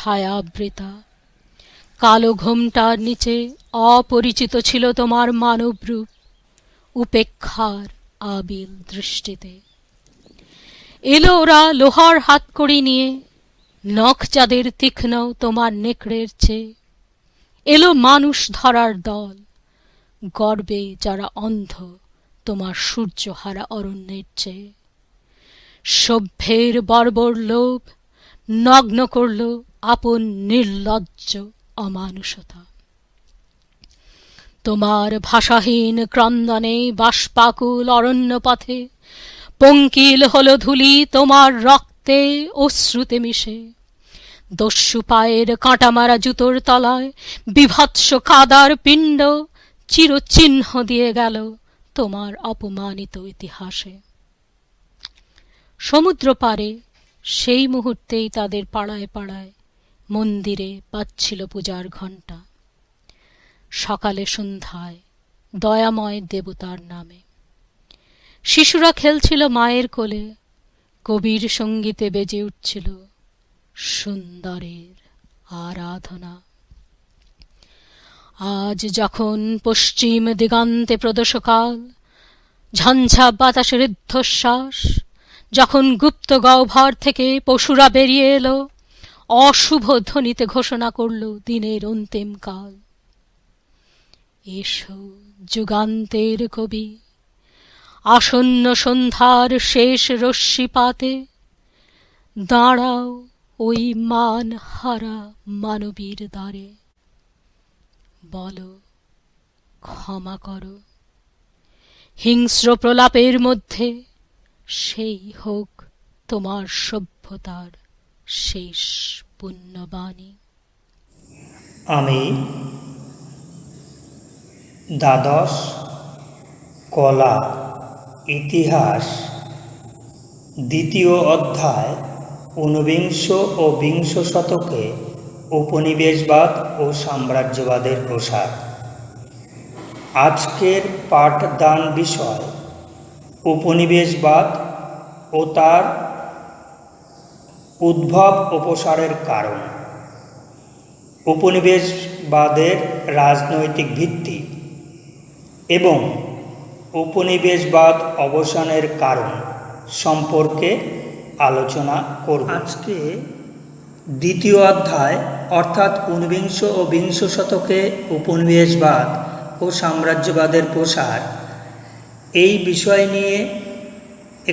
ছায়াবৃতা। কালো ঘোমটার নিচে অপরিচিত ছিল তোমার মানব রূপ, উপেক্ষার আবিল দৃষ্টিতে। এলো ওরা লোহার হাতকড়ি নিয়ে, নখ যাদের তীক্ষ্ণ তোমার নেকড়ের চেয়ে। এলো মানুষ ধরার দল, গর্বে যারা অন্ধ তোমার সূর্যহারা অরণ্যের চেয়ে। সভ্যের বর্বর লোভ নগ্ন করল আপন নির্লজ্জ অমানুষতা। তোমার ভাষাহীন ক্রন্দনে বাষ্পাকুল অরণ্য পথে পঙ্কিল হল ধূলি তোমার রক্তে অশ্রুতে মিশে। দস্যু পায়ের কাঁটামারা জুতোর তলায় বিভৎস কাদার পিণ্ড চিরচিহ্ন দিয়ে গেল তোমার অপমানিত ইতিহাসে। সমুদ্র পারে সেই মুহূর্তেই তাদের পাড়ায় পাড়ায় মন্দিরে বাজছিল পূজার ঘণ্টা। সকালে সন্ধ্যায় দয়াময় দেবতার নামে শিশুরা খেলছিল মায়ের কোলে, কবির সঙ্গীতে বেজে উঠছিল সুন্দরের আরাধনা। আজ যখন পশ্চিম দিগান্তে প্রদোষকাল, ঝঞ্ঝা বাতাসের ঊর্ধ্বশ্বাস, যখন গুপ্ত গহ্বর থেকে পশুরা বেরিয়ে এলো, অশুভ ধ্বনিতে ঘোষণা করল দিনের অন্তিম কাল। এসো যুগান্তের কবি, আসন্ন সন্ধ্যার শেষ রশ্মিপাতে দাঁড়াও ওই মান হারা মানবীর দ্বারে। বলো ক্ষমা করো, হিংস্র প্রলাপের মধ্যে সেই হোক তোমার সভ্যতার শেষ পুণ্যবাণী। আমি দ্বাদশ কলা ইতিহাস দ্বিতীয় অধ্যায় ঊনবিংশ ও বিংশ শতকে উপনিবেশবাদ ও সাম্রাজ্যবাদের প্রসার। আজকের পাঠদান বিষয় উপনিবেশবাদ ও তার উদ্ভব ও প্রসারের কারণ, উপনিবেশবাদের রাজনৈতিক ভিত্তি এবং উপনিবেশবাদ অবসানের কারণ সম্পর্কে আলোচনা করব। আজকে দ্বিতীয় অধ্যায় অর্থাৎ ঊনবিংশ ও বিংশ শতকে উপনিবেশবাদ ও সাম্রাজ্যবাদের প্রসার, এই বিষয় নিয়ে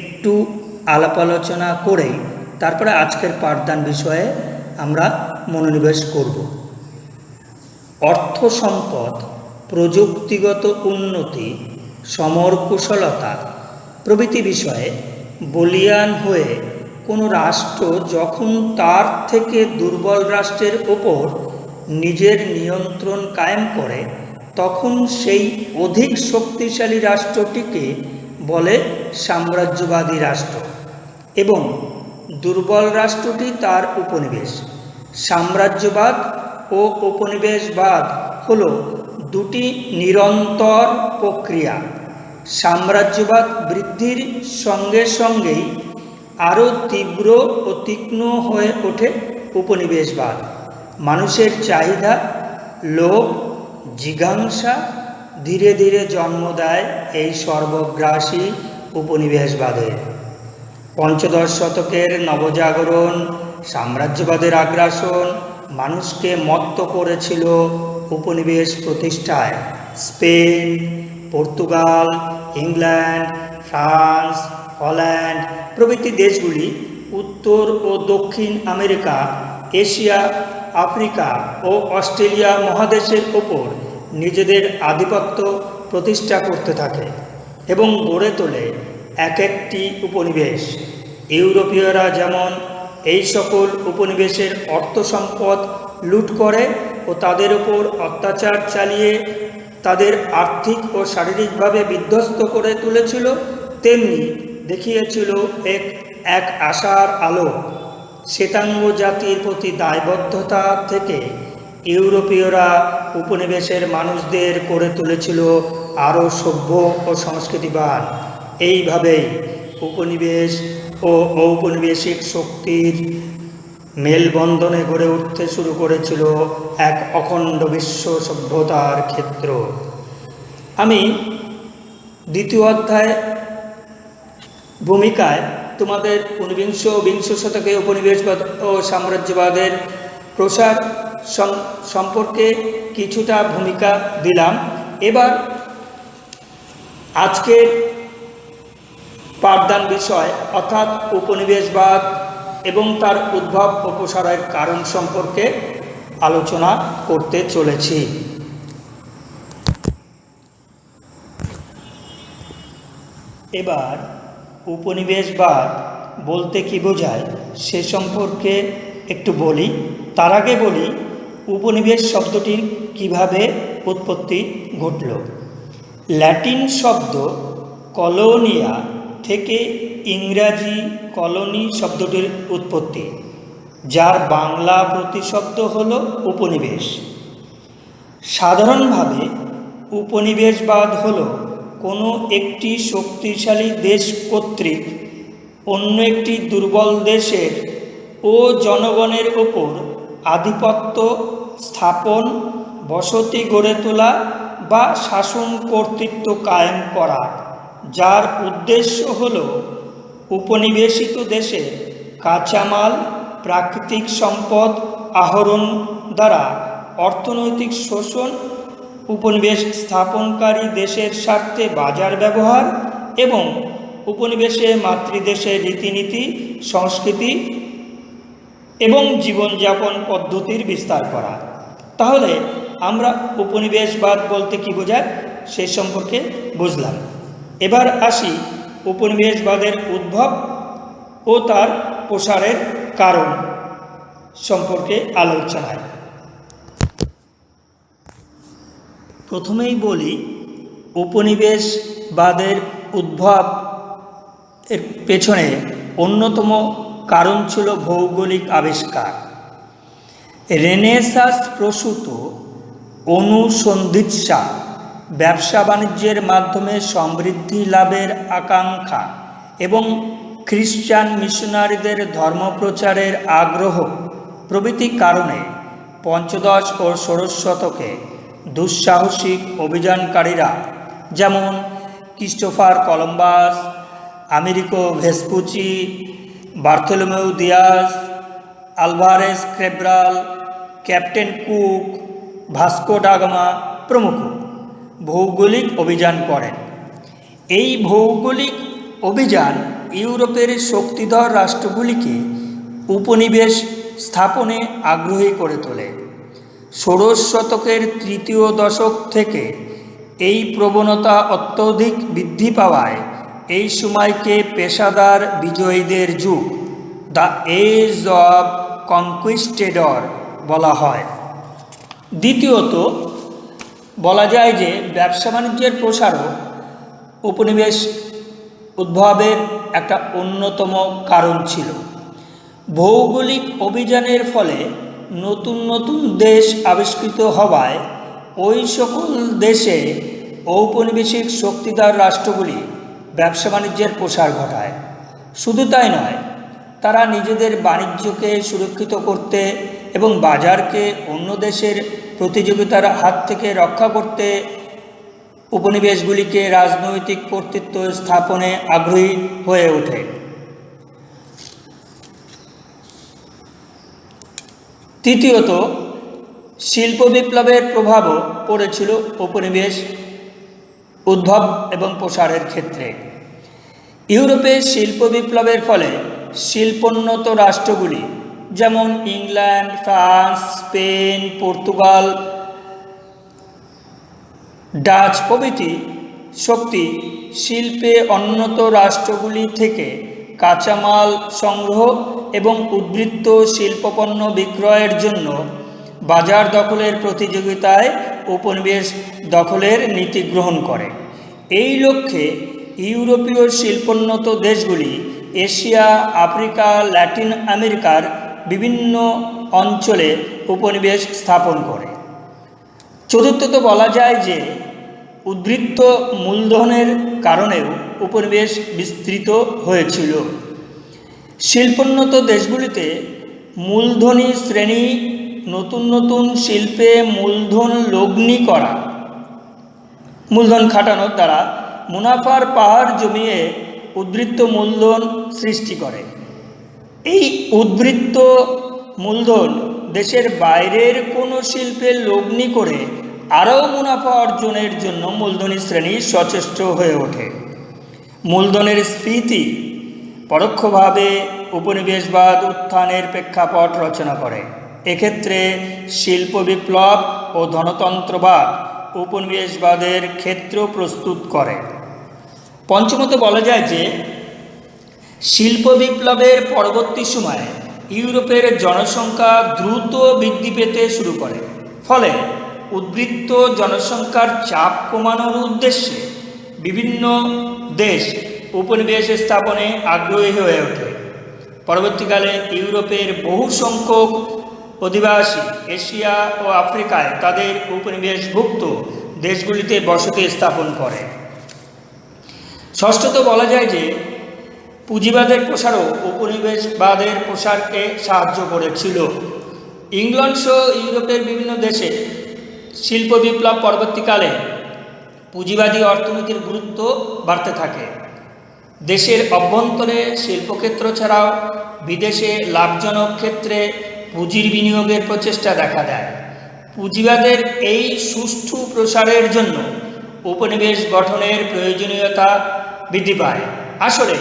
একটু আলাপ আলোচনা করেই তারপরে আজকের পাঠদান বিষয়ে আমরা মনোনিবেশ করব। অর্থ সম্পদ, প্রযুক্তিগত উন্নতি, সমর কুশলতা প্রভৃতি বিষয়ে বলীয়ান হয়ে কোনো রাষ্ট্র যখন তার থেকে দুর্বল রাষ্ট্রের ওপর নিজের নিয়ন্ত্রণ কায়েম করে, তখন সেই অধিক শক্তিশালী রাষ্ট্রটিকে বলে সাম্রাজ্যবাদী রাষ্ট্র এবং দুর্বল রাষ্ট্রটি তার উপনিবেশ। সাম্রাজ্যবাদ ও উপনিবেশবাদ হল দুটি নিরন্তর প্রক্রিয়া। সাম্রাজ্যবাদ বৃদ্ধির সঙ্গে সঙ্গেই আরও তীব্র ও তীক্ষ্ণ হয়ে ওঠে উপনিবেশবাদ। মানুষের চাহিদা, লোভ, জিজ্ঞাসা ধীরে ধীরে জন্ম দেয় এই সর্বগ্রাসী উপনিবেশবাদের। পঞ্চদশ শতকের নবজাগরণ, সাম্রাজ্যবাদের আগ্রাসন মানুষকে মত্ত করেছিল উপনিবেশ প্রতিষ্ঠায়। Spain, Portugal, England, France, Holland প্রভৃতি দেশগুলি উত্তর ও দক্ষিণ আমেরিকা, এশিয়া, আফ্রিকা ও অস্ট্রেলিয়া মহাদেশের ওপর নিজেদের আধিপত্য প্রতিষ্ঠা করতে থাকে এবং গড়ে তোলে এক একটি উপনিবেশ। ইউরোপীয়রা যেমন এই সকল উপনিবেশের অর্থ সম্পদ লুট করে ও তাদের উপর অত্যাচার চালিয়ে তাদের আর্থিক ও শারীরিকভাবে বিধ্বস্ত করে তুলেছিল, তেমনি দেখিয়েছিল এক আশার আলো। শ্বেতাঙ্গ জাতির প্রতি দায়বদ্ধতা থেকে ইউরোপীয়রা উপনিবেশের মানুষদের করে তুলেছিল আরও সভ্য ও সংস্কৃতিবান। এইভাবেই উপনিবেশ ও ঔপনিবেশিক শক্তির মেলবন্ধনে গড়ে উঠতে শুরু করেছিল এক অখণ্ড বিশ্ব সভ্যতার ক্ষেত্র। আমি দ্বিতীয় অধ্যায় ভূমিকায় তোমাদের ঊনবিংশ ও বিংশ শতকে উপনিবেশবাদ ও সাম্রাজ্যবাদের প্রসার সম্পর্কে কিছুটা ভূমিকা দিলাম। এবার আজকের পাঠদান বিষয় অর্থাৎ উপনিবেশবাদ এবং তার উদ্ভব ও প্রসারের কারণ সম্পর্কে আলোচনা করতে চলেছি। এবার উপনিবেশবাদ বলতে কি বোঝায় সে সম্পর্কে একটু বলি। তার আগে বলি উপনিবেশ শব্দটির কিভাবে উৎপত্তি ঘটল। ল্যাটিন শব্দ কলোনিয়া থেকে ইংরাজি কলোনি শব্দটির উৎপত্তি, যার বাংলা প্রতিশব্দ হল উপনিবেশ। সাধারণভাবে উপনিবেশবাদ হল কোনো একটি শক্তিশালী দেশ কর্তৃক অন্য একটি দুর্বল দেশের ও জনগণের ওপর আধিপত্য স্থাপন, বসতি গড়ে তোলা বা শাসন কর্তৃত্ব কায়েম করা, যার উদ্দেশ্য হল উপনিবেশিত দেশে কাঁচামাল, প্রাকৃতিক সম্পদ আহরণ দ্বারা অর্থনৈতিক শোষণ, উপনিবেশ স্থাপনকারী দেশের স্বার্থে বাজার ব্যবহার এবং উপনিবেশে মাতৃদেশের রীতিনীতি, সংস্কৃতি এবং জীবনযাপন পদ্ধতির বিস্তার করা। তাহলে আমরা উপনিবেশবাদ বলতে কি বোঝায় সে সম্পর্কে বুঝলাম। এবার আসি উপনিবেশবাদের উদ্ভব ও তার প্রসারের কারণ সম্পর্কে আলোচনায়। প্রথমেই বলি উপনিবেশবাদের উদ্ভব এর পেছনে অন্যতম কারণ ছিল ভৌগোলিক আবিষ্কার। রেনেসাঁস প্রসূত অনুসন্ধিৎসা, ব্যবসা বাণিজ্যের মাধ্যমে সমৃদ্ধি লাভের আকাঙ্ক্ষা এবং খ্রিস্টান মিশনারিদের ধর্মপ্রচারের আগ্রহ প্রভৃতি কারণে পঞ্চদশ ও ষোড়শ শতকে দুঃসাহসিক অভিযানকারীরা যেমন Christopher Columbus, Amerigo Vespucci, Bartolomeu Dias, Alvares Cabral, Captain Cook, Vasco da Gama প্রমুখ ভৌগোলিক অভিযান করেন। এই ভৌগোলিক অভিযান ইউরোপের শক্তিধর রাষ্ট্রগুলিকে উপনিবেশ স্থাপনে আগ্রহী করে তোলে। ষোড়শ শতকের তৃতীয় দশক থেকে এই প্রবণতা অত্যধিক বৃদ্ধি পাওয়ায় এই সময়কে পেশাদার বিজয়ীদের যুগ, দ্য এজ অব কনকুইস্টেডর বলা হয়। দ্বিতীয়ত বলা যায় যে ব্যবসা বাণিজ্যের প্রসারও উপনিবেশ উদ্ভবের একটা অন্যতম কারণ ছিল। ভৌগোলিক অভিযানের ফলে নতুন নতুন দেশ আবিষ্কৃত হওয়ায় ওই সকল দেশে ঔপনিবেশিক শক্তিধর রাষ্ট্রগুলি ব্যবসা বাণিজ্যের প্রসার ঘটায়। শুধু তাই নয়, তারা নিজেদের বাণিজ্যকে সুরক্ষিত করতে এবং বাজারকে অন্য দেশের প্রতিযোগিতার হাত থেকে রক্ষা করতে উপনিবেশগুলিকে রাজনৈতিক কর্তৃত্ব স্থাপনে আগ্রহী হয়ে ওঠে। তৃতীয়ত শিল্প বিপ্লবের প্রভাবও পড়েছিল উপনিবেশ উদ্ভব এবং প্রসারের ক্ষেত্রে। ইউরোপে শিল্প বিপ্লবের ফলে শিল্পোন্নত রাষ্ট্রগুলি যেমন England, France, Spain, Portugal, Dutch প্রভৃতি শক্তি শিল্পে উন্নত রাষ্ট্রগুলি থেকে কাঁচামাল সংগ্রহ এবং উদ্বৃত্ত শিল্পপণ্য বিক্রয়ের জন্য বাজার দখলের প্রতিযোগিতায় উপনিবেশ দখলের নীতি গ্রহণ করে। এই লক্ষ্যে ইউরোপীয় শিল্পোন্নত দেশগুলি এশিয়া, আফ্রিকা, ল্যাটিন আমেরিকার বিভিন্ন অঞ্চলে উপনিবেশ স্থাপন করে। চতুর্থত বলা যায় যে উদ্বৃত্ত মূলধনের কারণেও উপনিবেশ বিস্তৃত হয়েছিল। শিল্পোন্নত দেশগুলিতে মূলধনী শ্রেণী নতুন নতুন শিল্পে মূলধন লগ্নি করা, মূলধন খাটানোর দ্বারা মুনাফার পাহাড় জমিয়ে উদ্বৃত্ত মূলধন সৃষ্টি করে। এই উদ্বৃত্ত মূলধন দেশের বাইরের কোনো শিল্পে লগ্নি করে আরও মুনাফা অর্জনের জন্য মূলধনী শ্রেণী সচেষ্ট হয়ে ওঠে। মূলধনের স্ফীতি পরোক্ষভাবে উপনিবেশবাদ উত্থানের প্রেক্ষাপট রচনা করে। এক্ষেত্রে শিল্প বিপ্লব ও ধনতন্ত্রবাদ উপনিবেশবাদের ক্ষেত্র প্রস্তুত করে। পঞ্চমত বলা যায় যে শিল্প বিপ্লবের পরবর্তী সময়ে ইউরোপের জনসংখ্যা দ্রুত বৃদ্ধি পেতে শুরু করে। ফলে উদ্বৃত্ত জনসংখ্যার চাপ কমানোর উদ্দেশ্যে বিভিন্ন দেশ উপনিবেশ স্থাপনে আগ্রহী হয়ে ওঠে। পরবর্তীকালে ইউরোপের বহু সংখ্যক অধিবাসী এশিয়া ও আফ্রিকায় তাদের উপনিবেশভুক্ত দেশগুলিতে বসতি স্থাপন করে। ষষ্ঠত বলা যায় যে পুঁজিবাদের প্রসারও উপনিবেশবাদের প্রসারকে সাহায্য করেছিল। ইংল্যান্ড সহ ইউরোপের বিভিন্ন দেশে শিল্প বিপ্লব পরবর্তীকালে পুঁজিবাদী অর্থনীতির গুরুত্ব বাড়তে থাকে। দেশের অভ্যন্তরে শিল্পক্ষেত্র ছাড়াও বিদেশে লাভজনক ক্ষেত্রে পুঁজির বিনিয়োগের প্রচেষ্টা দেখা দেয়। পুঁজিবাদের এই সুষ্ঠু প্রসারের জন্য উপনিবেশ গঠনের প্রয়োজনীয়তা বৃদ্ধি পায়। আসলে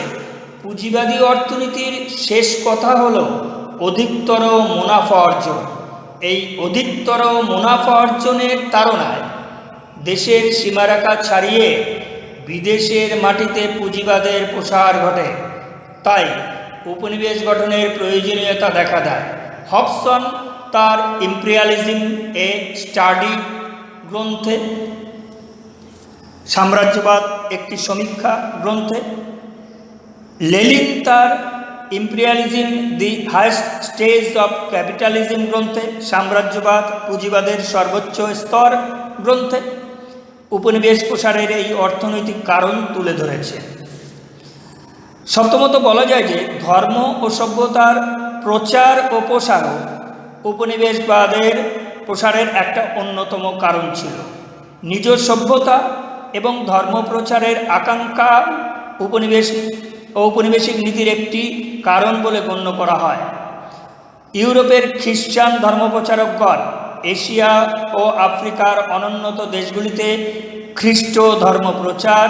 পুঁজিবাদী অর্থনীতির শেষ কথা হলো অধিকতর মুনাফা অর্জন। এই অধিকতর মুনাফা অর্জনের তাড়নায় দেশের সীমারেখা ছাড়িয়ে বিদেশের মাটিতে পুঁজিবাদের প্রসার ঘটে। তাই উপনিবেশ গঠনের প্রয়োজনীয়তা দেখা দেয়। হবসন তার ইম্পেরিয়ালিজম এ স্টাডি গ্রন্থে, সাম্রাজ্যবাদ একটি সমীক্ষা গ্রন্থে, লেনিন তার imperialism the highest stage of capitalism গ্রন্থে, সাম্রাজ্যবাদ পুঁজিবাদের সর্বোচ্চ স্তর গ্রন্থে উপনিবেশ প্রসারের এই অর্থনৈতিক কারণ তুলে ধরেছে। সপ্তমত বলা যায় যে ধর্ম ও সভ্যতার প্রচার ও প্রসারও উপনিবেশবাদের প্রসারের একটা অন্যতম কারণ ছিল। নিজ সভ্যতা এবং ধর্ম প্রচারের আকাঙ্ক্ষা ঔপনিবেশিক নীতির একটি কারণ বলে গণ্য করা হয়। ইউরোপের খ্রিস্টান ধর্মপ্রচারকগণ এশিয়া ও আফ্রিকার অনুন্নত দেশগুলিতে খ্রিস্ট ধর্মপ্রচার,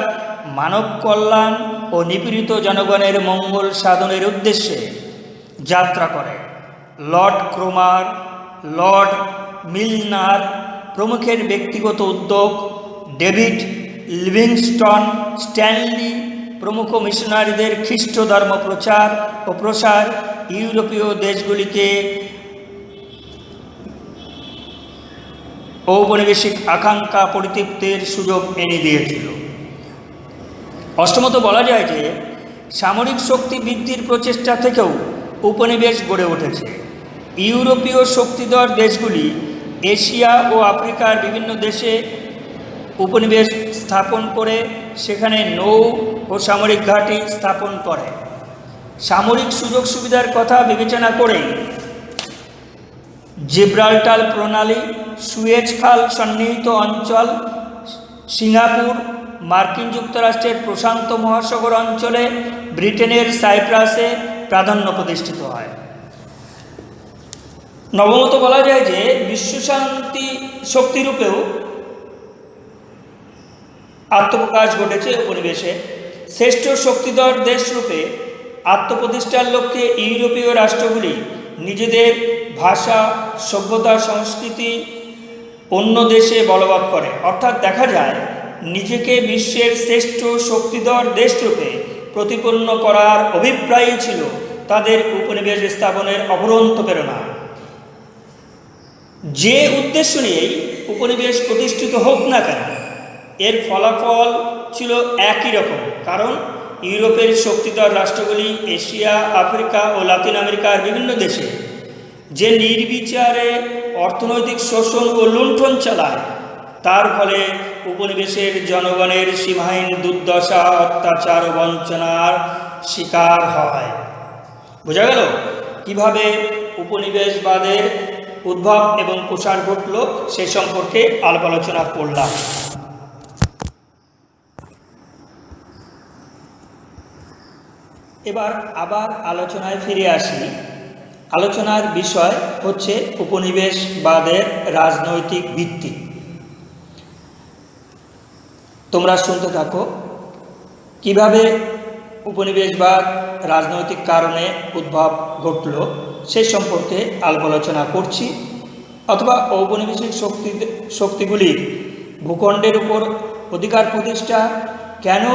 মানব কল্যাণ ও নিপীড়িত জনগণের মঙ্গল সাধনের উদ্দেশ্যে যাত্রা করে। লর্ড ক্রোমার, লর্ড মিলনার প্রমুখের ব্যক্তিগত উদ্যোগ, ডেভিড লিভিংস্টন, স্ট্যানলি প্রমুখ মিশনারিদের খ্রিস্ট ধর্ম প্রচার ও প্রসার ইউরোপীয় দেশগুলিকে ঔপনিবেশিক আকাঙ্ক্ষা পরিতৃপ্তির সুযোগ এনে দিয়েছিল। অষ্টমত বলা যায় যে সামরিক শক্তি বৃদ্ধির প্রচেষ্টা থেকেও উপনিবেশ গড়ে উঠেছে। ইউরোপীয় শক্তিধর দেশগুলি এশিয়া ও আফ্রিকার বিভিন্ন দেশে উপনিবেশ স্থাপন করে সেখানে নৌ ও সামরিক ঘাঁটি স্থাপন করে। সামরিক সুযোগ সুবিধার কথা বিবেচনা করেই জিব্রাল্টার প্রণালী, সুয়েজ খাল সন্নিহিত অঞ্চল, সিঙ্গাপুর, মার্কিন যুক্তরাষ্ট্রের প্রশান্ত মহাসাগর অঞ্চলে, ব্রিটেনের সাইপ্রাসে প্রাধান্য প্রতিষ্ঠিত হয়। নবমত বলা যায় যে বিশ্বশান্তি শক্তিরূপেও আত্মপ্রকাশ ঘটেছে উপনিবেশে। শ্রেষ্ঠ শক্তিধর দেশরূপে আত্মপ্রতিষ্ঠার লক্ষ্যে ইউরোপীয় রাষ্ট্রগুলি নিজেদের ভাষা, সভ্যতা, সংস্কৃতি অন্য দেশে বলবৎ করে। অর্থাৎ দেখা যায় নিজেকে বিশ্বের শ্রেষ্ঠ শক্তিধর দেশরূপে প্রতিপন্ন করার অভিপ্রায়ই ছিল তাদের উপনিবেশ স্থাপনের অফুরন্ত প্রেরণা। যে উদ্দেশ্য নিয়েই উপনিবেশ প্রতিষ্ঠিত হোক না কেন, এর ফলাফল ছিল একই রকম। কারণ ইউরোপের শক্তিধর রাষ্ট্রগুলি এশিয়া, আফ্রিকা ও লাতিন আমেরিকার বিভিন্ন দেশে যে নির্বিচারে অর্থনৈতিক শোষণ ও লুণ্ঠন চালায়, তার ফলে উপনিবেশের জনগণের সীমাহীন দুর্দশা, অত্যাচার ও বঞ্চনার শিকার হয়। বোঝা গেল কিভাবে উপনিবেশবাদের উদ্ভব এবং প্রসার ঘটল সে সম্পর্কে আলাপ আলোচনা করলাম। এবার আবার আলোচনায় ফিরে আসি। আলোচনার বিষয় হচ্ছে উপনিবেশবাদের রাজনৈতিক ভিত্তি। তোমরা শুনতে থাকো কিভাবে উপনিবেশবাদ রাজনৈতিক কারণে উদ্ভব ঘটল সে সম্পর্কে আলাপ আলোচনা করছি, অথবা ঔপনিবেশিক শক্তিগুলির ভূখণ্ডের উপর অধিকার প্রতিষ্ঠা কেন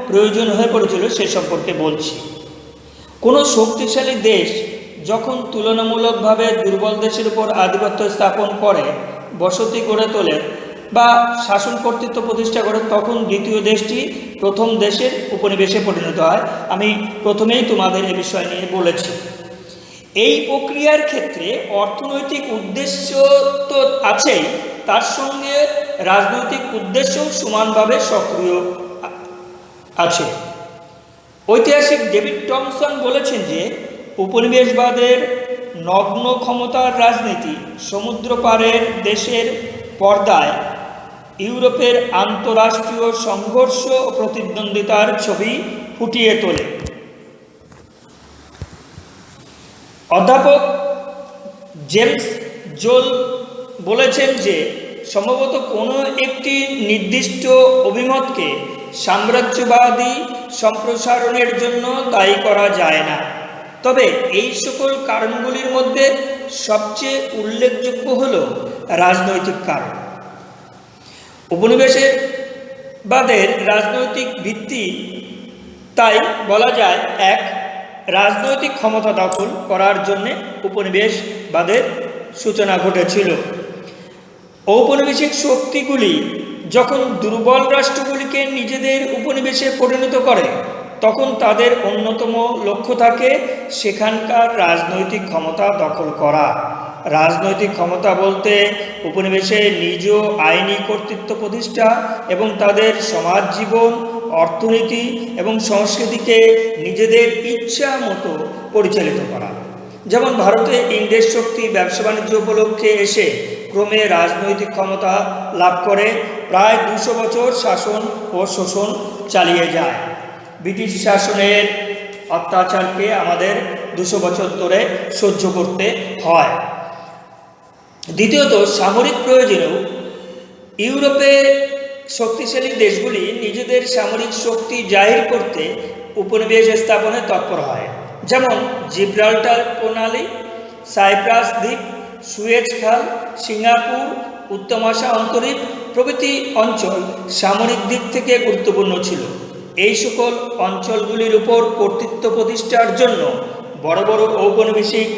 প্রয়োজন হয়ে পড়েছিল সে সম্পর্কে বলছি। কোনো শক্তিশালী দেশ যখন তুলনামূলকভাবে দুর্বল দেশের উপর আধিপত্য স্থাপন করে, বসতি গড়ে তোলে বা শাসন কর্তৃত্ব প্রতিষ্ঠা করে, তখন দ্বিতীয় দেশটি প্রথম দেশের উপনিবেশে পরিণত হয়। আমি প্রথমেই তোমাদের এ বিষয় নিয়ে বলেছি। এই প্রক্রিয়ার ক্ষেত্রে অর্থনৈতিক উদ্দেশ্য তো আছেই, তার সঙ্গে রাজনৈতিক উদ্দেশ্যও সমানভাবে সক্রিয় আছে। ঐতিহাসিক ডেভিড টমসন বলেছেন যে উপনিবেশবাদের নগ্ন ক্ষমতার রাজনীতি সমুদ্র পারের দেশের পর্দায় ইউরোপের আন্তঃরাষ্ট্রীয় সংঘর্ষ ও প্রতিদ্বন্দ্বিতার ছবি ফুটিয়ে তোলে। অধ্যাপক জেমস জোল বলেছেন যে সম্ভবত কোনো একটি নির্দিষ্ট অভিমতকে সাম্রাজ্যবাদী সম্প্রসারণের জন্য দায়ী করা যায় না, তবে এই সকল কারণগুলির মধ্যে সবচেয়ে উল্লেখযোগ্য হল রাজনৈতিক কারণ। উপনিবেশবাদের রাজনৈতিক ভিত্তি তাই বলা যায়, এক, রাজনৈতিক ক্ষমতা দখল করার জন্য উপনিবেশবাদের সূচনা ঘটেছিল। ঔপনিবেশিক শক্তিগুলি যখন দুর্বল রাষ্ট্রগুলিকে নিজেদের উপনিবেশে পরিণত করে, তখন তাদের অন্যতম লক্ষ্য থাকে সেখানকার রাজনৈতিক ক্ষমতা দখল করা। রাজনৈতিক ক্ষমতা বলতে উপনিবেশে নিজ আইনি কর্তৃত্ব প্রতিষ্ঠা এবং তাদের সমাজ জীবন, অর্থনীতি এবং সংস্কৃতিকে নিজেদের ইচ্ছা মতো পরিচালিত করা। যেমন ভারতে ইংরেজ শক্তি ব্যবসা বাণিজ্য উপলক্ষে এসে ক্রমে রাজনৈতিক ক্ষমতা লাভ করে প্রায় 200 বছর শাসন ও শোষণ চালিয়ে যায়। ব্রিটিশ শাসনের অত্যাচারকে আমাদের 200 বছর ধরে সহ্য করতে হয়। দ্বিতীয়ত, সামরিক প্রয়োজনেও ইউরোপে শক্তিশালী দেশগুলি নিজেদের সামরিক শক্তি জাহির করতে উপনিবেশ স্থাপনে তৎপর হয়। যেমন জিব্রাল্টার প্রণালী, সাইপ্রাস দ্বীপ, সুয়েজ খাল, সিঙ্গাপুর, উত্তমাশা অন্তরীপ প্রভৃতি অঞ্চল সামরিক দিক থেকে গুরুত্বপূর্ণ ছিল। এই সকল অঞ্চলগুলির উপর কর্তৃত্ব প্রতিষ্ঠার জন্য বড় বড় ঔপনিবেশিক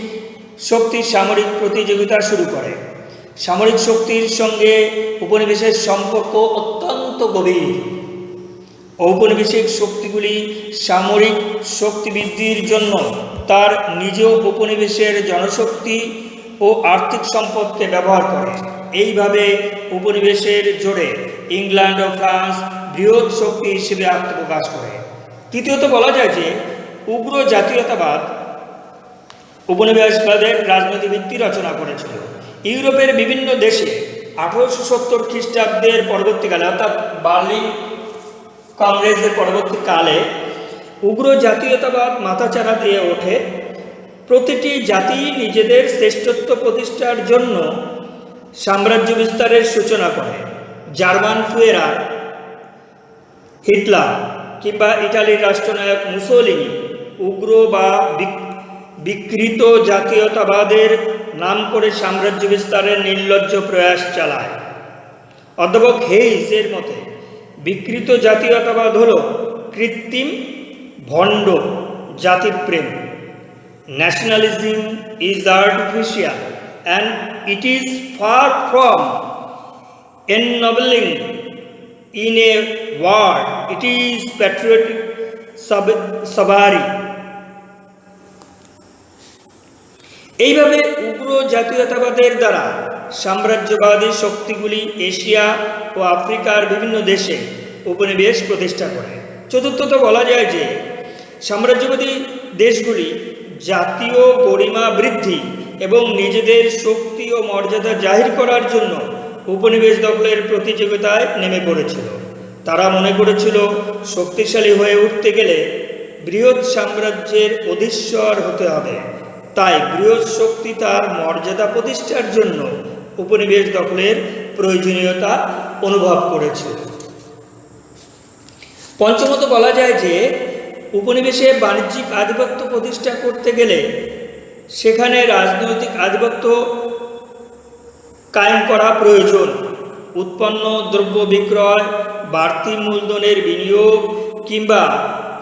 শক্তি সামরিক প্রতিযোগিতা শুরু করে। সামরিক শক্তির সঙ্গে উপনিবেশের সম্পর্ক অত্যন্ত গভীর। ঔপনিবেশিক শক্তিগুলি সামরিক শক্তি বৃদ্ধির জন্য তার নিজ উপনিবেশের জনশক্তি ও আর্থিক সম্পদকে ব্যবহার করে। এইভাবে উপনিবেশের জোরে ইংল্যান্ড ও ফ্রান্স বৃহৎ শক্তি হিসেবে আত্মপ্রকাশ করে। তৃতীয়ত বলা যায় যে উগ্র জাতীয়তাবাদ উপনিবেশবাদের রাজনৈতিক ভিত্তি রচনা করেছিল। ইউরোপের বিভিন্ন দেশে 1870 খ্রিস্টাব্দের পরবর্তীকালে, অর্থাৎ বার্লিন কংগ্রেসের পরবর্তীকালে উগ্র জাতীয়তাবাদ মাথাচাড়া দিয়ে ওঠে। প্রতিটি জাতি নিজেদের শ্রেষ্ঠত্ব প্রতিষ্ঠার জন্য সাম্রাজ্য বিস্তারের সূচনা করে। জার্মান ফুয়েরার, হিটলার কিংবা ইটালির রাষ্ট্রনায়ক মুসোলিনি উগ্র বা বিকৃত জাতীয়তাবাদের নাম করে সাম্রাজ্য বিস্তারের নির্লজ্জ প্রয়াস চালায়। অধ্যাপক হেইজের মতে বিকৃত জাতীয়তাবাদ হল কৃত্রিম ভণ্ড জাতিপ্রেম। Nationalism is artificial and it is far from ennobling in a word, it is patriotic sabari. এইভাবে উগ্র জাতীয়তাবাদের দ্বারা সাম্রাজ্যবাদী শক্তিগুলি এশিয়া ও আফ্রিকার বিভিন্ন দেশে উপনিবেশ প্রতিষ্ঠা করে। চতুর্থত বলা যায় যে সাম্রাজ্যবাদী দেশগুলি জাতীয় গরিমা বৃদ্ধি এবং নিজেদের শক্তি ও মর্যাদা জাহির করার জন্য উপনিবেশ দখলের প্রতিযোগিতায় নেমে পড়েছিল। তারা মনে করেছিল শক্তিশালী হয়ে উঠতে গেলে বৃহৎ সাম্রাজ্যের অধীশ্বর হতে হবে, তাই বৃহৎ শক্তি তার মর্যাদা প্রতিষ্ঠার জন্য উপনিবেশ দখলের প্রয়োজনীয়তা অনুভব করেছিল। পঞ্চমত বলা যায় যে উপনিবেশে বাণিজ্যিক আধিপত্য প্রতিষ্ঠা করতে গেলে সেখানে রাজনৈতিক আধিপত্য কায়েম করা প্রয়োজন। উৎপন্ন দ্রব্য বিক্রয়, বাড়তি মূলধনের বিনিয়োগ কিংবা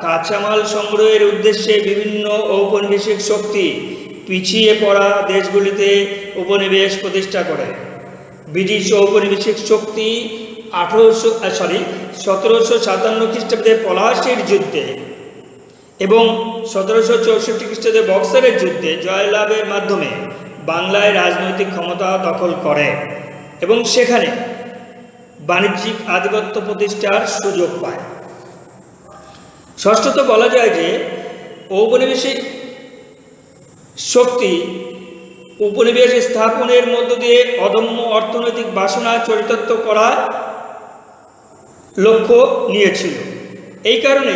কাঁচামাল সংগ্রহের উদ্দেশ্যে বিভিন্ন ঔপনিবেশিক শক্তি পিছিয়ে পড়া দেশগুলিতে উপনিবেশ প্রতিষ্ঠা করে। ব্রিটিশ ঔপনিবেশিক শক্তি 1757 খ্রিস্টাব্দে পলাশীর যুদ্ধে এবং 1764 খ্রিস্টাব্দে বক্সারের যুদ্ধে জয়লাভের মাধ্যমে বাংলায় রাজনৈতিক ক্ষমতা দখল করে এবং সেখানে বাণিজ্যিক আধিপত্য প্রতিষ্ঠার সুযোগ পায়। ষষ্ঠত বলা যায় যে ঔপনিবেশিক শক্তি উপনিবেশ স্থাপনের মধ্য দিয়ে অদম্য অর্থনৈতিক বাসনা চরিতার্থ করার লক্ষ্য নিয়েছিল। এই কারণে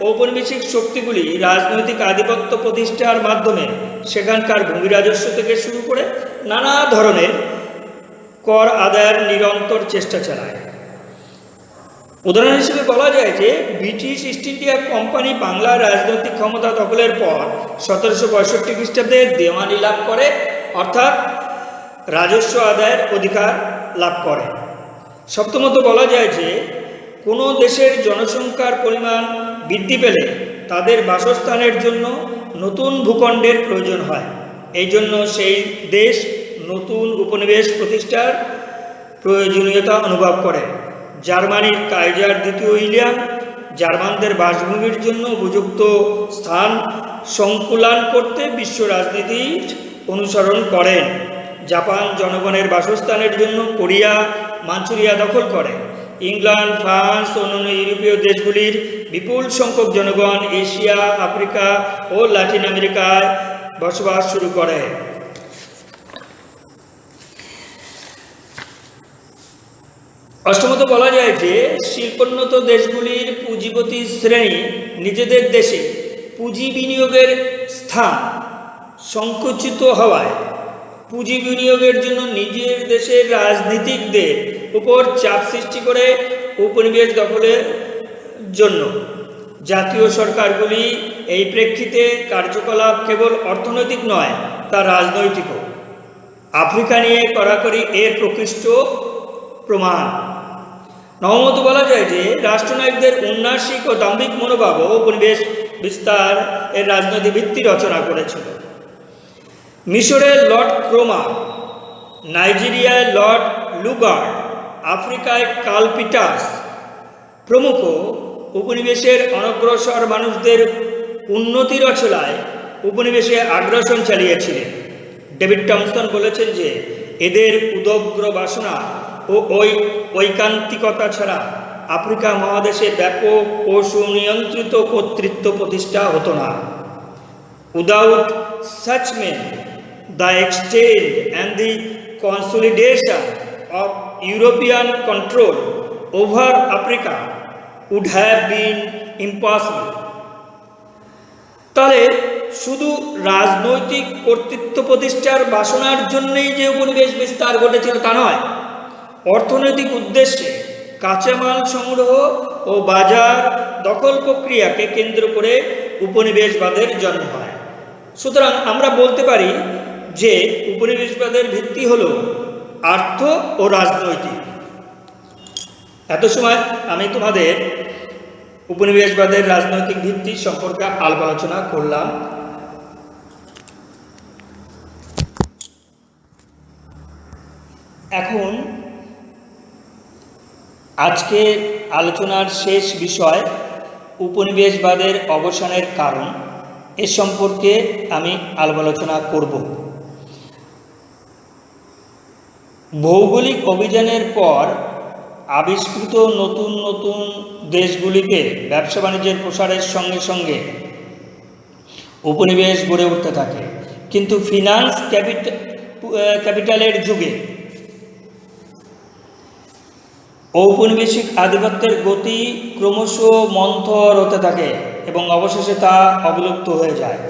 ঔপনিবেশিক শক্তিগুলি রাজনৈতিক আধিপত্য প্রতিষ্ঠার মাধ্যমে সেখানকার ভূমি রাজস্ব থেকে শুরু করে নানা ধরনের কর আদায়ের নিরন্তর চেষ্টা চালায়। উদাহরণ হিসেবে বলা যায় যে ব্রিটিশ ইস্ট ইন্ডিয়া কোম্পানি বাংলার রাজনৈতিক ক্ষমতা দখলের পর 1765 খ্রিস্টাব্দে দেওয়ানি লাভ করে, অর্থাৎ রাজস্ব আদায়ের অধিকার লাভ করে। সপ্তমত বলা যায় যে কোনো দেশের জনসংখ্যার পরিমাণ বৃদ্ধি পেলে তাদের বাসস্থানের জন্য নতুন ভূখণ্ডের প্রয়োজন হয়। এই জন্য সেই দেশ নতুন উপনিবেশ প্রতিষ্ঠার প্রয়োজনীয়তা অনুভব করে। জার্মানির কাইজার দ্বিতীয় উইলিয়াম জার্মানদের বাসভূমির জন্য উপযুক্ত স্থান সংকুলান করতে বিশ্ব রাজনীতির অনুসরণ করেন। জাপান জনগণের বাসস্থানের জন্য কোরিয়া, মাঞ্চুরিয়া দখল করে। ইংল্যান্ড, ফ্রান্স ও অন্যান্য ইউরোপীয় দেশগুলির বিপুল সংখ্যক জনগণ এশিয়া, আফ্রিকা ও লাতিন আমেরিকায় বসবাস শুরু করে। অষ্টমত বলা যায় যে শিল্পোন্নত দেশগুলির পুঁজিপতি শ্রেণী নিজেদের দেশে পুঁজি বিনিয়োগের স্থান সংকুচিত হওয়ায় পুঁজি বিনিয়োগের জন্য নিজের দেশের রাজনীতিকদের উপর চাপ সৃষ্টি করে উপনিবেশ দখলের জন্য। জাতীয় সরকারগুলি এই প্রেক্ষিতে কার্যকলাপ কেবল অর্থনৈতিক নয়, তা রাজনৈতিকও। আফ্রিকা নিয়ে কড়াকড়ি এর প্রকৃষ্ট প্রমাণ। নবমত বলা যায় যে রাষ্ট্রনায়কদের উন্নাসিক ও দাম্ভিক মনোভাব ও উপনিবেশ বিস্তার এর রাজনৈতিক ভিত্তি রচনা করেছিল। মিশরে লর্ড ক্রোমা, নাইজেরিয়ায় লর্ড লুগার্ড, আফ্রিকায় কার্ল পিটার্স প্রমুখ উপনিবেশের অনগ্রসর মানুষদের উন্নতি রচনায় উপনিবেশে আগ্রাসন চালিয়েছিলেন। ডেভিড টমসন বলেছেন যে এদের উদগ্র বাসনা ও ঐকান্তিকতা ছাড়া আফ্রিকা মহাদেশে ব্যাপক ও সুনিয়ন্ত্রিত কর্তৃত্ব প্রতিষ্ঠা হতো না। Without such men, the extent and the consolidation of European control over Africa would have been impossible. তাহলে শুধু রাজনৈতিক কর্তৃত্ব প্রতিষ্ঠার বাসনার জন্যই যে উপনিবেশ বিস্তার ঘটেছিল তা নয়, অর্থনৈতিক উদ্দেশ্যে কাঁচামাল সংগ্রহ ও বাজার দখল প্রক্রিয়াকে কেন্দ্র করে উপনিবেশবাদের জন্ম হয়। সুতরাং আমরা বলতে পারি যে উপনিবেশবাদের ভিত্তি হল আর্থ ও রাজনৈতিক। এত সময় আমি তোমাদের উপনিবেশবাদের রাজনৈতিক ভিত্তি সম্পর্কে আলোচনা করলাম। এখন আজকে আলোচনার শেষ বিষয় উপনিবেশবাদের অবসানের কারণ, এ সম্পর্কে আমি আলোচনা করব। ভৌগোলিক অভিযানের পর আবিষ্কৃত নতুন নতুন দেশগুলিতে ব্যবসা বাণিজ্যের প্রসারের সঙ্গে সঙ্গে উপনিবেশ গড়ে উঠতে থাকে, কিন্তু ফিনান্স ক্যাপিটালের যুগে ঔপনিবেশিক আধিপত্যের গতি ক্রমশ মন্থর হতে থাকে এবং অবশেষে তা অবলুপ্ত হয়ে যায়।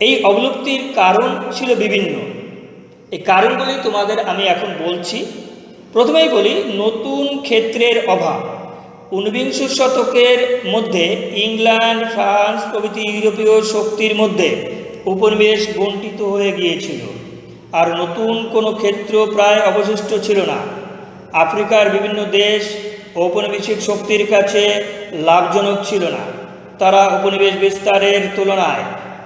এই অবলুপ্তির কারণ ছিল বিভিন্ন। এই কারণগুলি তোমাদের আমি এখন বলছি। প্রথমেই বলি, নতুন ক্ষেত্রের অভাব। ঊনবিংশ শতকের মধ্যে ইংল্যান্ড, ফ্রান্স প্রভৃতি ইউরোপীয় শক্তির মধ্যে উপনিবেশ বণ্টিত হয়ে গিয়েছিল, আর নতুন কোনো ক্ষেত্র প্রায় অবশিষ্ট ছিল না। আফ্রিকার বিভিন্ন দেশ ঔপনিবেশিক শক্তির কাছে লাভজনক ছিল না। তারা উপনিবেশ বিস্তারের তুলনায়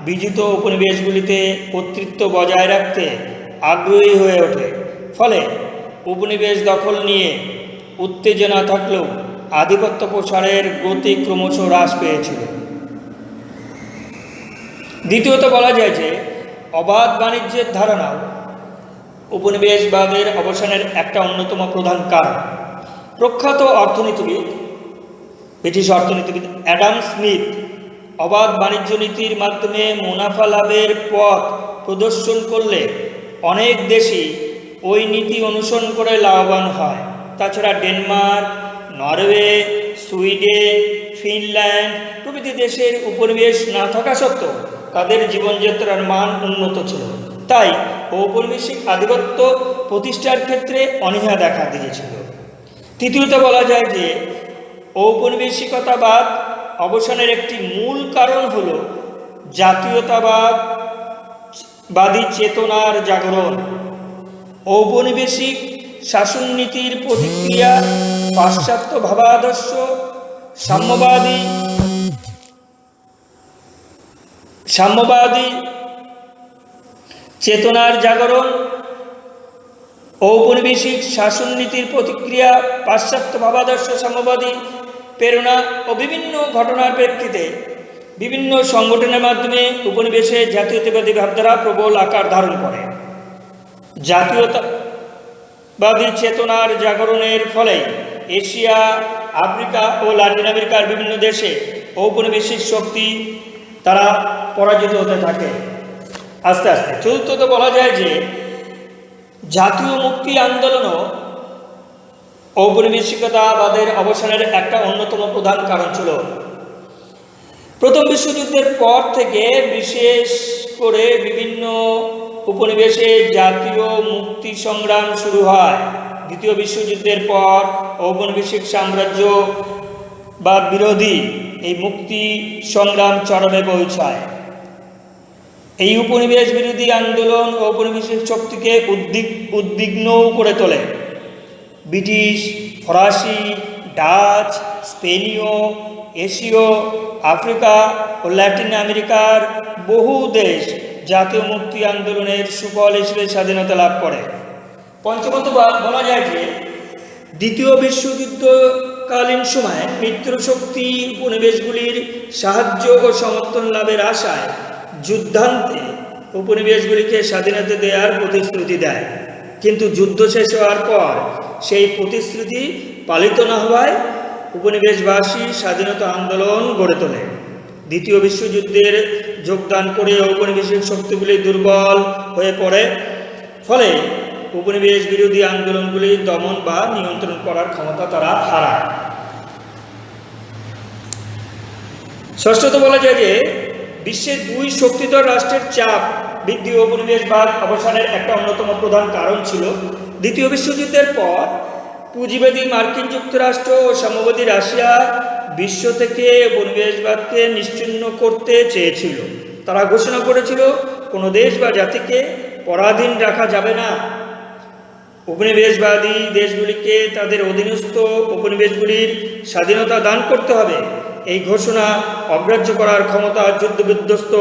বিজিত উপনিবেশগুলিতে কর্তৃত্ব বজায় রাখতে আগ্রহী হয়ে ওঠে। ফলে উপনিবেশ দখল নিয়ে উত্তেজনা থাকলেও আধিপত্য প্রসারের গতি ক্রমশ হ্রাস পেয়েছিল। দ্বিতীয়ত বলা যায় যে অবাধ বাণিজ্যের ধারণাও উপনিবেশবাদের অবসানের একটা অন্যতম প্রধান কারণ। প্রখ্যাত অর্থনীতিবিদ, ব্রিটিশ অর্থনীতিবিদ অ্যাডাম স্মিথ অবাধ বাণিজ্য নীতির মাধ্যমে মুনাফা লাভের পথ প্রদর্শন করলে অনেক দেশই ওই নীতি অনুসরণ করে লাভবান হয়। তাছাড়া ডেনমার্ক, নরওয়ে, সুইডেন, ফিনল্যান্ড প্রভৃতি দেশের উপনিবেশ না থাকা সত্ত্বেও তাদের জীবনযাত্রার মান উন্নত ছিল। তাই ঔপনিবেশিক আধিপত্য প্রতিষ্ঠার ক্ষেত্রে অনীহা দেখা দিয়েছিল। তৃতীয়ত বলা যায় যে ঔপনিবেশিকতাবাদ অবসানের একটি মূল কারণ হল জাতীয়তাবাদী চেতনার জাগরণ। ঔপনিবেশিক শাসননীতির প্রতিক্রিয়া পাশ্চাত্য ভাবাদর্শ, সাম্যবাদী চেতনার জাগরণ, ঔপনিবেশিক শাসননীতির প্রতিক্রিয়া পাশ্চাত্য ভাবাদর্শ, সাম্যবাদী প্রেরণা ও বিভিন্ন ঘটনার প্রেক্ষিতে বিভিন্ন সংগঠনের মাধ্যমে উপনিবেশে জাতীয়তাবাদী ভাবধারা প্রবল আকার ধারণ করে। জাতীয়তাবাদী চেতনার জাগরণের ফলে এশিয়া, আফ্রিকা ও লাতিন আমেরিকার বিভিন্ন দেশে ঔপনিবেশিক শক্তি তারা পরাজিত হতে থাকে আস্তে আস্তে। চতুর্থত বলা যায় যে জাতীয় মুক্তি আন্দোলনও ঔপনিবেশিকতাবাদের অবসানের একটা অন্যতম প্রধান কারণ ছিল। প্রথম বিশ্বযুদ্ধের পর থেকে বিশেষ করে বিভিন্ন উপনিবেশে জাতীয় মুক্তি সংগ্রাম শুরু হয়। দ্বিতীয় বিশ্বযুদ্ধের পর ঔপনিবেশিক সাম্রাজ্যবাদ বিরোধী এই মুক্তি সংগ্রাম চরমে পৌঁছায়। এই উপনিবেশ বিরোধী আন্দোলন ঔপনিবেশিক শক্তিকে উদ্বিগ্ন করে তোলে। ব্রিটিশ, ফরাসি, ডাচ, স্পেনীয়, এশীয়, আফ্রিকা ও ল্যাটিন আমেরিকার বহু দেশ জাতীয় মুক্তি আন্দোলনের সুফল হিসেবে স্বাধীনতা লাভ করে। পঞ্চমত বলা যায় যে দ্বিতীয় বিশ্বযুদ্ধকালীন সময়ে মিত্রশক্তি উপনিবেশগুলির সাহায্য ও সমর্থন লাভের আশায় যুদ্ধান্তে উপনিবেশগুলিকে স্বাধীনতা দেওয়ার প্রতিশ্রুতি দেয়, কিন্তু যুদ্ধ শেষ হওয়ার পর সেই প্রতিশ্রুতি পালিত না হওয়ায় উপনিবেশবাসী স্বাধীনতা আন্দোলন গড়ে তোলে। দ্বিতীয় বিশ্বযুদ্ধের যোগদান করে ঔপনিবেশিক শক্তিগুলি দুর্বল হয়ে পড়ে, ফলে উপনিবেশ বিরোধী আন্দোলনগুলি দমন বা নিয়ন্ত্রণ করার ক্ষমতা তারা হারায়। ষষ্ঠত বলা যায় যে বিশ্বের দুই শক্তিধর রাষ্ট্রের চাপ বৃদ্ধি উপনিবেশবাদ অবসানের একটা অন্যতম প্রধান কারণ ছিল। দ্বিতীয় বিশ্বযুদ্ধের পর পুঁজিবাদী মার্কিন যুক্তরাষ্ট্র ও সাম্যবাদী রাশিয়া বিশ্ব থেকে উপনিবেশবাদকে নিশ্চিহ্ন করতে চেয়েছিল। তারা ঘোষণা করেছিল, কোনো দেশ বা জাতিকে পরাধীন রাখা যাবে না। উপনিবেশবাদী দেশগুলিকে তাদের অধীনস্থ উপনিবেশগুলির স্বাধীনতা দান করতে হবে। এই ঘোষণা অগ্রাহ্য করার ক্ষমতা যুদ্ধবিধ্বস্ত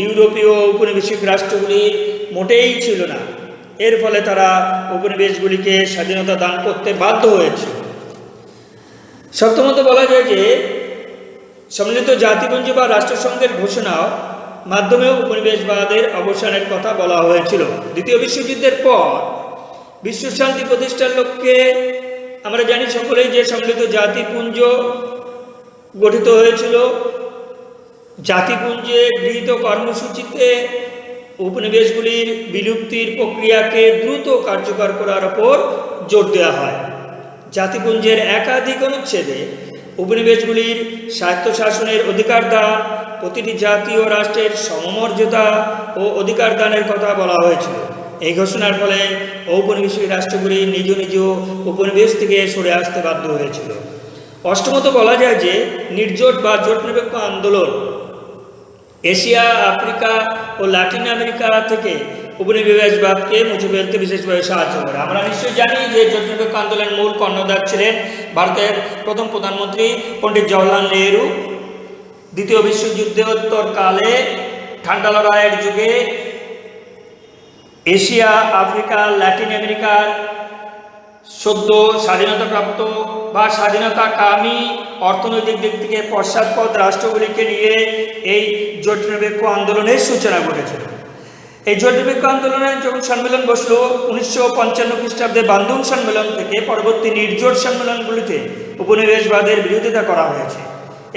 ইউরোপীয় উপনিবেশিক রাষ্ট্রগুলির মোটেই ছিল না। এর ফলে তারা উপনিবেশগুলিকে স্বাধীনতা দান করতে বাধ্য হয়েছিল। সপ্তমত বলা যায় যে সম্মিলিত জাতিপুঞ্জ বা রাষ্ট্রসংঘের ঘোষণার মাধ্যমেও উপনিবেশবাদের অবসানের কথা বলা হয়েছিল। দ্বিতীয় বিশ্বযুদ্ধের পর বিশ্ব শান্তি প্রতিষ্ঠার লক্ষ্যে আমরা জানি সকলেই যে সম্মিলিত জাতিপুঞ্জ গঠিত হয়েছিল। জাতিপুঞ্জে গৃহীত কর্মসূচিতে উপনিবেশগুলির বিলুপ্তির প্রক্রিয়াকে দ্রুত কার্যকর করার ওপর জোর দেওয়া হয়। জাতিপুঞ্জের একাধিক অনুচ্ছেদে উপনিবেশগুলির স্বায়ত্তশাসনের অধিকার দান, প্রতিটি জাতি ও রাষ্ট্রের সমমর্যাদা ও অধিকার দানের কথা বলা হয়েছিল। এই ঘোষণার ফলে ঔপনিবেশিক রাষ্ট্রগুলি নিজ নিজ উপনিবেশ থেকে সরে আসতে বাধ্য হয়েছিল। অষ্টমত বলা যায় যে নির্জোট বা জোট নিরপেক্ষ আন্দোলন এশিয়া, আফ্রিকা ও লাতিন আমেরিকা থেকে উপনিবেশবাদকে মুছে ফেলতে বিশেষভাবে সাহায্য করে। আমরা নিশ্চয়ই জানি যে জোট নিরপেক্ষ আন্দোলনের মূল কর্ণধার ছিলেন ভারতের প্রথম প্রধানমন্ত্রী পণ্ডিত জওহরলাল নেহরু। দ্বিতীয় বিশ্বযুদ্ধোত্তর কালে ঠান্ডা লড়াইয়ের যুগে এশিয়া, আফ্রিকা, লাতিন আমেরিকার সদ্য স্বাধীনতাপ্রাপ্ত বা স্বাধীনতাকামী অর্থনৈতিক দিক থেকে পশ্চাৎপদ রাষ্ট্রগুলিকে নিয়ে এই জোট নিরপেক্ষ আন্দোলনের সূচনা ঘটেছিল। এই জোট নিরপেক্ষ আন্দোলনের যখন সম্মেলন বসল 1955 খ্রিস্টাব্দে বান্দুং সম্মেলন থেকে পরবর্তী নির্জোট সম্মেলনগুলিতে উপনিবেশবাদের বিরোধিতা করা হয়েছে।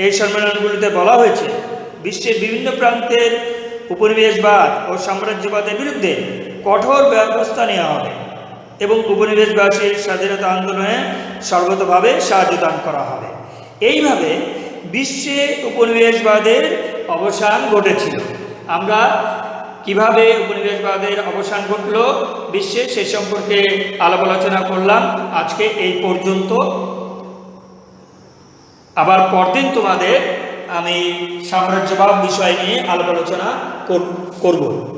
এই সম্মেলনগুলিতে বলা হয়েছে বিশ্বের বিভিন্ন প্রান্তের উপনিবেশবাদ ও সাম্রাজ্যবাদের বিরুদ্ধে কঠোর ব্যবস্থা নেওয়া হবে এবং উপনিবেশবাসীর স্বাধীনতা আন্দোলনে সর্বতভাবে সাহায্য দান করা হবে। এইভাবে বিশ্বে উপনিবেশবাদের অবসান ঘটেছিল। আমরা কিভাবে উপনিবেশবাদের অবসান ঘটল বিশ্বে সে সম্পর্কে আলাপ আলোচনা করলাম। আজকে এই পর্যন্ত। আবার পরদিন তোমাদের আমি সাম্রাজ্যবাদ বিষয় নিয়ে আলাপ আলোচনা করব।